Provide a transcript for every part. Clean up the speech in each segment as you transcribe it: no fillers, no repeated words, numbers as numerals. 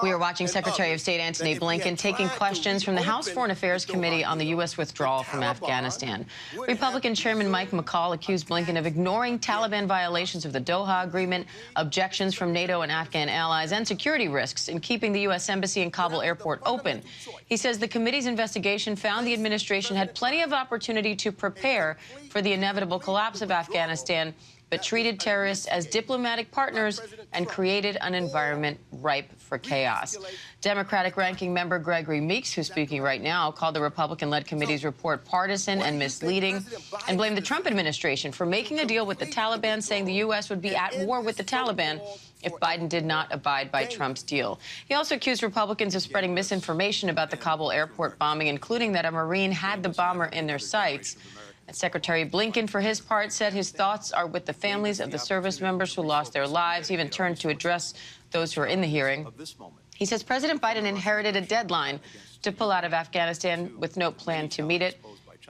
We are watching Secretary of State Antony Blinken taking questions from the House Foreign Affairs Committee on the U.S. withdrawal from Afghanistan. Republican Chairman Mike McCall accused Blinken of ignoring Taliban violations of the Doha Agreement, objections from NATO and Afghan allies, and security risks in keeping the U.S. Embassy in Kabul airport open. He says the committee's investigation found the administration had plenty of opportunity to prepare for the inevitable collapse of Afghanistan, but treated terrorists as diplomatic partners and created an environment ripe for chaos. Democratic ranking member Gregory Meeks, who's speaking right now, called the Republican-led committee's report partisan and misleading and blamed the Trump administration for making a deal with the Taliban, saying the U.S. would be at war with the Taliban if Biden did not abide by Trump's deal. He also accused Republicans of spreading misinformation about the Kabul airport bombing, including that a Marine had the bomber in their sights. And Secretary Blinken, for his part, said his thoughts are with the families of the service members who lost their lives. He even turned to address those who are in the hearing. He says President Biden inherited a deadline to pull out of Afghanistan with no plan to meet it,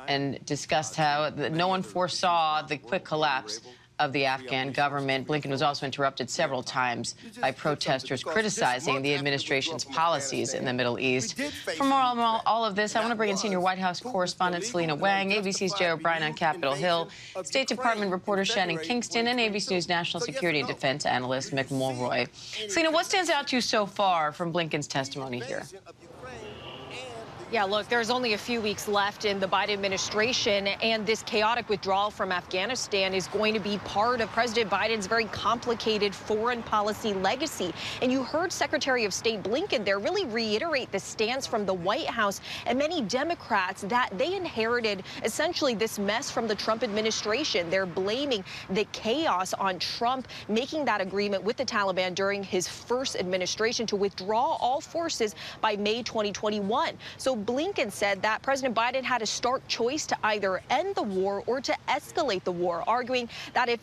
and discussed how no one foresaw the quick collapse of the Afghan government. Blinken was also interrupted several times by protesters criticizing the administration's policies in the Middle East. For more on all of this, I want to bring in senior White House correspondent Selina Wang, ABC's Jay O'Brien on Capitol Hill, State Department reporter Shannon Kingston, and ABC News national security and defense analyst Mick Mulroy. Selina, what stands out to you so far from Blinken's testimony here? Yeah, look, there's only a few weeks left in the Biden administration, and this chaotic withdrawal from Afghanistan is going to be part of President Biden's very complicated foreign policy legacy. And you heard Secretary of State Blinken there really reiterate the stance from the White House and many Democrats that they inherited essentially this mess from the Trump administration. They're blaming the chaos on Trump making that agreement with the Taliban during his first administration to withdraw all forces by May 2021. So Blinken said that President Biden had a stark choice to either end the war or to escalate the war, arguing that if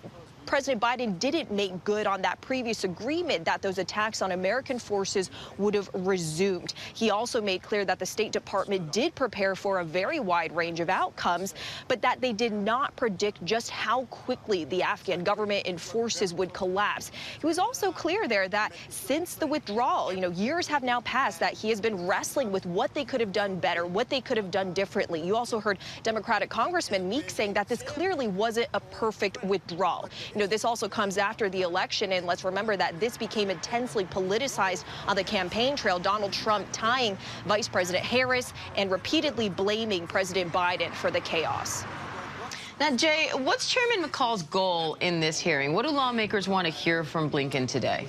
President Biden didn't make good on that previous agreement, that those attacks on American forces would have resumed. He also made clear that the State Department did prepare for a very wide range of outcomes, but that they did not predict just how quickly the Afghan government and forces would collapse. He was also clear there that since the withdrawal, years have now passed, that he has been wrestling with what they could have done better, what they could have done differently. You also heard Democratic Congressman Meeks saying that this clearly wasn't a perfect withdrawal. This also comes after the election, and let's remember that this became intensely politicized on the campaign trail, Donald Trump tying Vice President Harris and repeatedly blaming President Biden for the chaos. Now, Jay, what's Chairman McCall's goal in this hearing? What do lawmakers want to hear from Blinken today?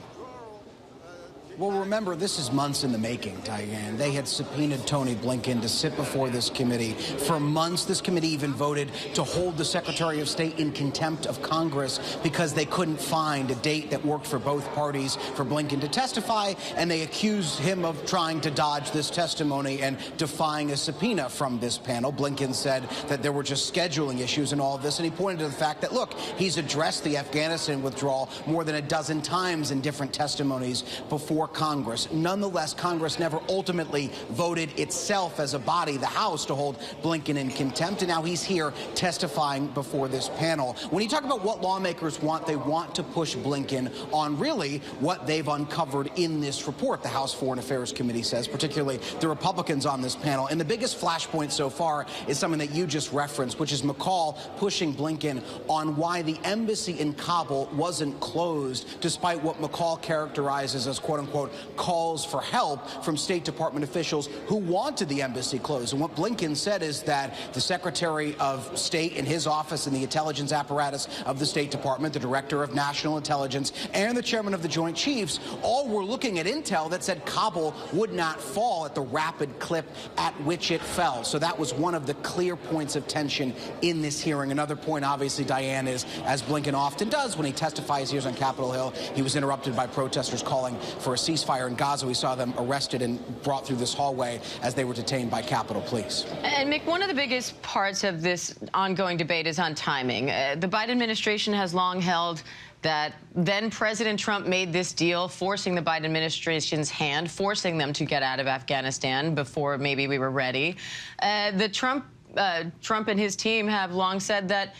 Well, remember, this is months in the making, Diane. They had subpoenaed Tony Blinken to sit before this committee. For months, this committee even voted to hold the Secretary of State in contempt of Congress because they couldn't find a date that worked for both parties for Blinken to testify, and they accused him of trying to dodge this testimony and defying a subpoena from this panel. Blinken said that there were just scheduling issues and all of this, and he pointed to the fact that, look, he's addressed the Afghanistan withdrawal more than a dozen times in different testimonies before Congress. Nonetheless, Congress never ultimately voted itself as a body, the House, to hold Blinken in contempt, and now he's here testifying before this panel. When you talk about what lawmakers want, they want to push Blinken on really what they've uncovered in this report, the House Foreign Affairs Committee says, particularly the Republicans on this panel. And the biggest flashpoint so far is something that you just referenced, which is McCall pushing Blinken on why the embassy in Kabul wasn't closed, despite what McCall characterizes as, quote-unquote, calls for help from State Department officials who wanted the embassy closed. And what Blinken said is that the Secretary of State in his office and the intelligence apparatus of the State Department, the Director of National Intelligence, and the Chairman of the Joint Chiefs all were looking at intel that said Kabul would not fall at the rapid clip at which it fell. So that was one of the clear points of tension in this hearing. Another point, obviously, Diane, is, as Blinken often does when he testifies here on Capitol Hill, he was interrupted by protesters calling for a ceasefire in Gaza. We saw them arrested and brought through this hallway as they were detained by Capitol Police. And Mick, one of the biggest parts of this ongoing debate is on timing. The Biden administration has long held that then President Trump made this deal, forcing the Biden administration's hand, forcing them to get out of Afghanistan before maybe we were ready. Trump and his team have long said that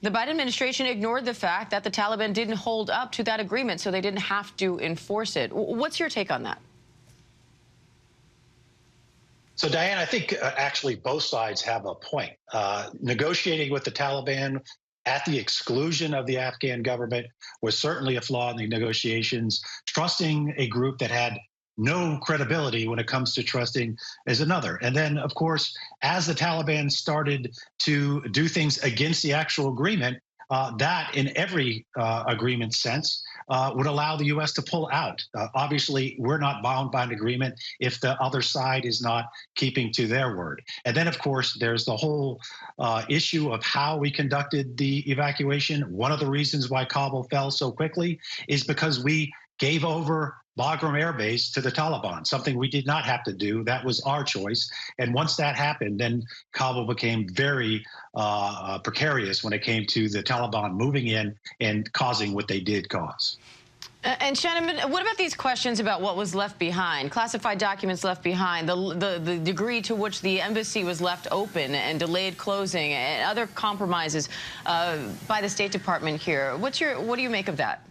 the Biden administration ignored the fact that the Taliban didn't hold up to that agreement, so they didn't have to enforce it. What's your take on that? So, Diane, I think actually both sides have a point. Negotiating with the Taliban at the exclusion of the Afghan government was certainly a flaw in the negotiations. Trusting a group that had no credibility when it comes to trusting is another. And then, of course, as the Taliban started to do things against the actual agreement, that in every agreement sense would allow the U.S. to pull out. Obviously, we're not bound by an agreement if the other side is not keeping to their word. And then, of course, there's the whole issue of how we conducted the evacuation. One of the reasons why Kabul fell so quickly is because we gave over Bagram Air Base to the Taliban, something we did not have to do. That was our choice. And once that happened, then Kabul became very precarious when it came to the Taliban moving in and causing what they did cause. And Shannon, what about these questions about what was left behind, classified documents left behind, the degree to which the embassy was left open and delayed closing, and other compromises by the State Department here? What do you make of that?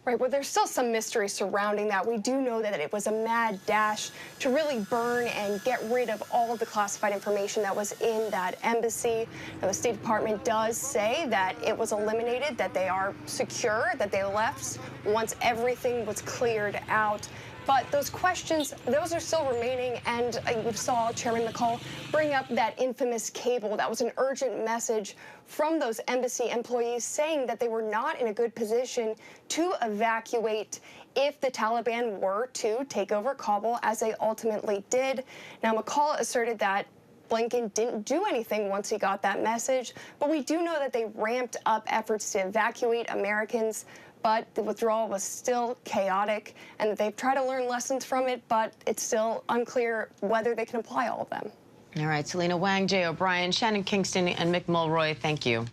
Right, well, there's still some mystery surrounding that. We do know that it was a mad dash to really burn and get rid of all of the classified information that was in that embassy. Now, the State Department does say that it was eliminated, that they are secure, that they left once everything was cleared out. But those questions, those are still remaining, and you saw Chairman McCall bring up that infamous cable. That was an urgent message from those embassy employees saying that they were not in a good position to evacuate if the Taliban were to take over Kabul, as they ultimately did. Now, McCall asserted that Blinken didn't do anything once he got that message, but we do know that they ramped up efforts to evacuate Americans. But the withdrawal was still chaotic, and they've tried to learn lessons from it, but it's still unclear whether they can apply all of them. All right, Selina, Wang, Jay O'Brien, Shannon Kingston, and Mick Mulroy, thank you.